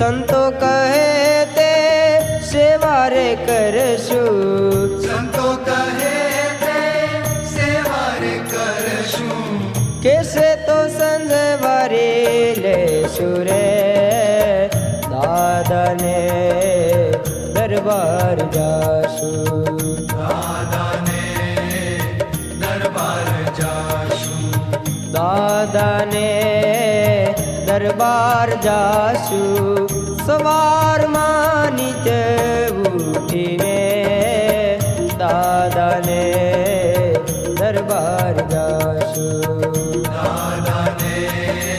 સંતો કહે તે સેવા રે કરશું, સંતો કહે તે સેવા રે કરશું, કેસે તો સંજવારે લેશું રે દાદાને દરબાર જાશું, દાદાને દરબાર જાશું, દાદાને દરબાર જાશું, સવારમાં નીચે